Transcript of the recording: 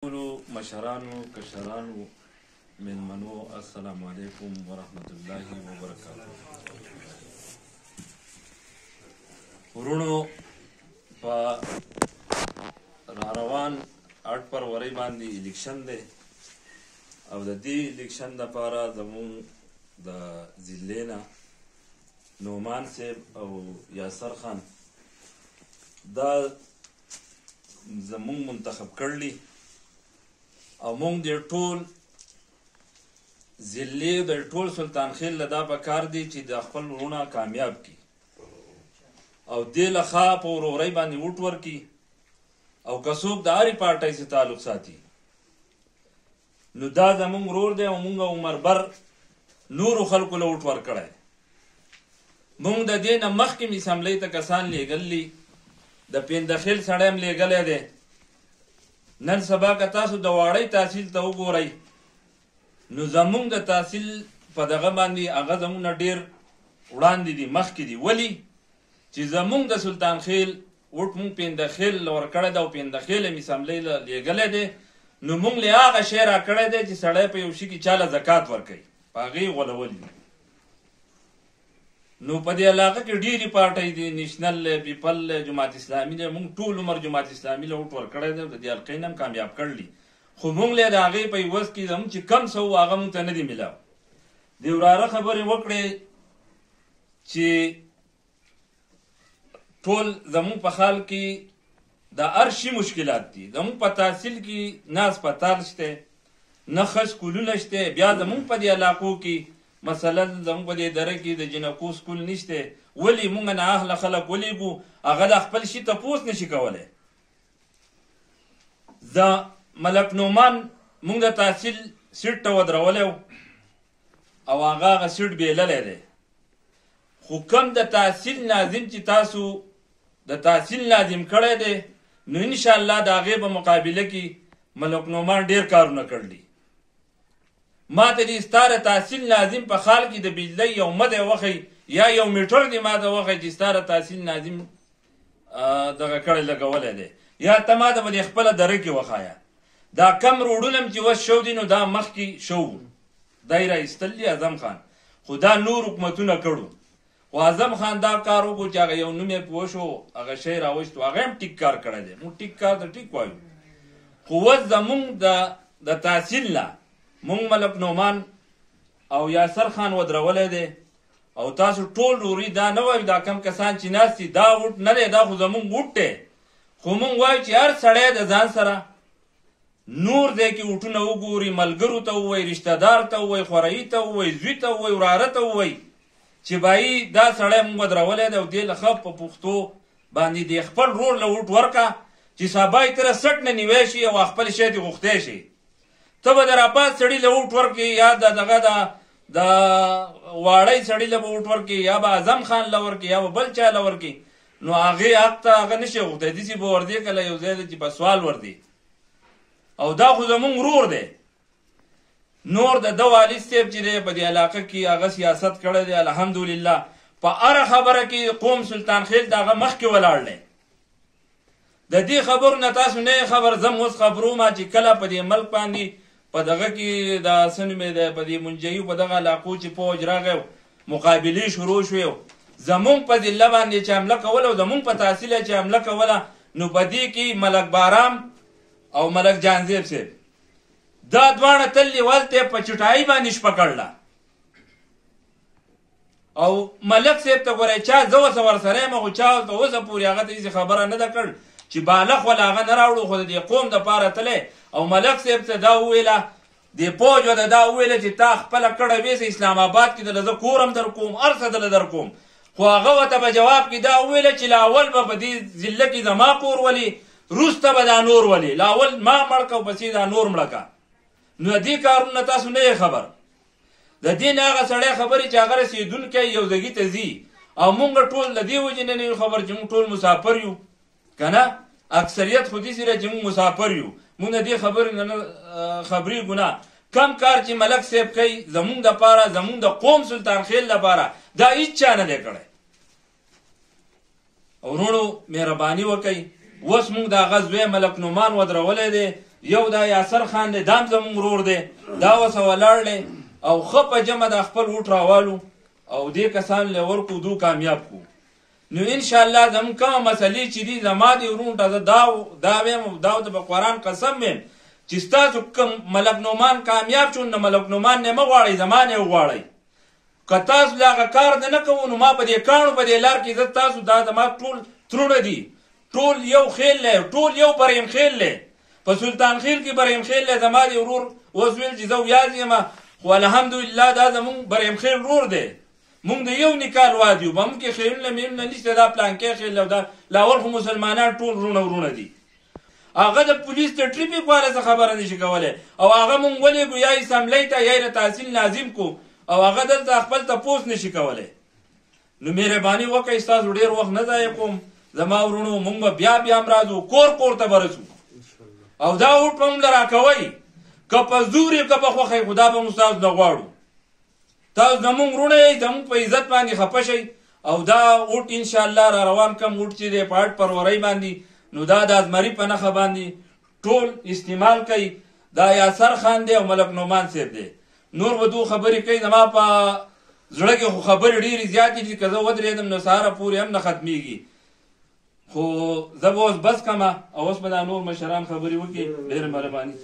ټولو مشرانو کشرانو مېلمنو السلام علیکم ورحمت الله وبرکاته. ورونو په راروان 8 فروری باندې الیکشن دی او د دې الیکشن دپاره زموږ د ضلعې نه نعمان صاحب او یاسر خان دا زموږ منتخب کړلی او موږ د ټول ضلعې د ټول سلطان خیل له دا پکار دی چې د خپل وروڼه کامیاب کړي او دې لخوا په ورورۍ باندې ووټ ورکړي او که څوک د هرې پارټۍ سره تعلق ساتي نو دا زموږ ورور دی او موږ عمر بر نورو خلکو له ووټ ورکړی. موږ د دې نه مخکې مې اسمبلۍ ته کسان لیږلي د پیندخیل سړی هم لیږلی دی. نن سبا که تاسو د واړی تحصیل ته وګورئ نو زموږ د تحصیل په دغه باندې هغه زموږ نه ډېر وړاندې دي مخکې دي. ولې چې زموږ د سلطان خیل وټ موږ پیندخیل ورکړی دی او پیندخیل هم اسمبلۍ له لیږلی دی نو موږ له هغه شی راکړی دی چې سړی په یو شي کې چاله زکات ورکوي په هغې غولول دي. نو په دې علاقه کې ډېرې پارټۍ دي، نیشنل پیپل جماعت اسلامي دی. موږ ټول عمر جماعت اسلامي له وټ ورکړی دی، د دې حلقې نه هم کامیاب کړلي، خو موږ له د هغې په عوض کې زموږ چې کم څه و هغه موږ ته نه دي میلاو. د وراره خبرې وکړې چې ټول زموږ په حال کې د هر شي مشکلات دي. زموږ په تحصیل کې نه هسپتال شته، نه ښه سکولونه شته. بیا زموږ په دې علاقو کې مثلا زموږ په دې دره کې د جنکو سکول نشته. ولې موږ نه اهله خلک ولیږو هغه د خپل شي تپوس نشي کولی. د ملک نعمان موږ د تحصیل سیټ ته ودرولی او هغه سیټ بیللی دی، خو کم د تحصیل ناظم چې تاسو د تحصیل ناظم کړی دی نو انشاءالله د هغې په مقابله کې ملک نعمان ډېر کارونه کړلي. ما ته دې ستا د تحصیل ناظم په خال کې د بجلۍ یو مده وښی یا یو میټر دې ما ته وښی چې ستا د تحصیل ناظم دغه کړی لګولی دی، یا ته ما ته به دې خپله دره کې وښایه. دا کم روډونه هم چې اوس شو دي نو دا مخکې شو دی را ایستل دي اعظم خان، خو دا نور حکومتونه کړو. خو اعظم خان دا کار وکړو چې هغه یو نوم یې پوه شو هغه شی راوستو، هغه هم ټیک کار کړی دی. موږ ټیک کار ته ټیک وایو. خو اوس زموږ د تحصیل نه موږ ملک نعمان او یاسر خان ودرولی دی او تاسو ټول وروري دا نه وایو دا کم کسان چې ناست دي دا وټ نه دی، دا خو زموږ وټ دی. خو موږ وایو چې هر سړی د ځان سره نور دی کې وټونه وګوري، ملګرو ته ووایي، رشته دار ته ووایي، خورهي ته ووایي، زوی ته ووایي، وراره ته ووایي چې بایي دا سړی موږ ودرولی دی او دې له ښه په پښتو باندې د خپل رور له وټ ورکړه چې سبا یې تره سټ نه نیوی شي او خپل شی دې غوښتی شي. ته به د راپاس سړي له ووټ ورکړې یا دغه د واړی سړي له به ووټ ورکړې یا به اعظم خان له ورکړې یا به بل چا له ورکړې نو هغې حق ته هغه نشي غوښتی. داسې به وردی کله یو ځای دی چې په سوال وردی او دا خو زموږ ورور دی. نور د ده والد صاحب چې دی په دې علاقه کې هغه سیاست کړی دی الحمدلله. په هره خبره کې قوم سلطان خیل د هغه مخکې ولاړ دی. د دې خبرو نه تاسو نه خبر زم اوس خبروم چې کله په دې ملک باندې په دغه کې د څه نومې دی په دې منجیو په دغه علاقو چې فوج راغی مقابلې شروع شوې زمونږ په ضلع باندې چې حمله کوله او زمونږ په تحصیل چې حمله کوله نو په دې کې ملک بارام او ملک جانزیب صاحب دا دواړه تل لیوالته په چټایي باندې شپه کړله او ملک صاحب ته ګورئ چا زه اوس ورسره یم خو چا ته اوسه پورې هغه ته هېڅ خبره نه ده کړ چې بالغ ولا هغه نه راوړو خو د دې قوم دپاره تلی او ملک صاحب ته دا وویله دې پوج ته دا وویله چې تا خپله کړه ویسه اسلام آباد کې دله زه کور هم در کوم هر څه دله در کوم. خو هغه ورته په جواب کې دا وویله چې لاول به په دې ضلع کې زما کور ولي وروسته به دا نور ولي، لاول ما مړ که او پسې دا نور مړه که. نو د دې کارونه تاسو نه یې خبر. د دې نه هغه سړی خبرې چې هغه رسېدونکی یو ځګي ته ځي او مونږ ټول د دې وجې نه یو خبر چې مونږ ټول مسافر یو که نه اکثریت خو داسې دی چې مونږ مسافر یو. مونږ د دې خبرې نه خبرېږو نه. کم کار چې ملک صاحب کوي زمونږ دپاره زمونږ د قوم سلطان خیل دپاره دا هېڅ چا نه دی کړی. ورونو مهرباني وکئ. اوس مونږ د هغه زوی ملک نعمان ودرولی دی یو دا یاسر خان دی دام زمونږ ورور دی دا اوسه ولاړ دی او ښه په جمع د خپل ووټ راوالو او دې کسان له ورکو دو کامیاب کړو نو انشاءالله زموږ کومه مسلې چې دي زما دې ورونو ته زه دا ویم دا ورته په قرآن قسم ویم چې ستاسو کوم ملک نعمان کامیاب شو نو ملک نعمان نه مه غواړئ زما نه وغواړئ که تاسو له هغه کار نه نه کوو نو ما په دې کاڼو په دې لار کې زه تاسو دا زما ټول ترونه دي ټول یو خیل دی ټول یو بریم خیل دی په سلطان خیل کې بریم خیل دی زما دې ورور اوس ویل چې زه ویاز یم خو الحمدلله دا زمونږ بریم خیل ورور دی مونږ د یو نکال واد یو به مونږ کې خیلونه میلونه نشته دا پلانکې خیل او دا لاول خو مسلمانان ټول ورونه دي هغه د پولیس د ټریفیک والا څه خبره نشي کولی او هغه مونږ ولېږو یا اسمبلۍ ته یا یې تحصیل ناظم کو او هغه دلته خپل تپوس نشي کولی نو مهرباني وکړئ ستاسو ډېر وخت نه ضایع کوم زما ورونو مونږ به بیا هم راځو کور ته به رسو او دا ووټ به مونږ له راکوئ که په زور یې که په خوښه یې خو دا به مونږ ستاسو نه غواړو تاسو زمونږ وروڼه یئ زمونږ په عزت باندې خفه شئ او دا ووټ انشاءالله را روان کم ووټ چې دی په 8 فروری باندې نو دا د ازمري په نښه باندې ټول استعمال کوي دا یاسر خان دی او ملک نعمان صاحب دی نور به دو خبرې کوي زما په زړه کې خو خبرې ډېرې زیاتې دي که زه ودرېدم نو سهاره پورې هم نه ختمېږي خو زه به اوس بس کمه او اوس به دا نور مشران خبرې وکړي ډېره مهرباني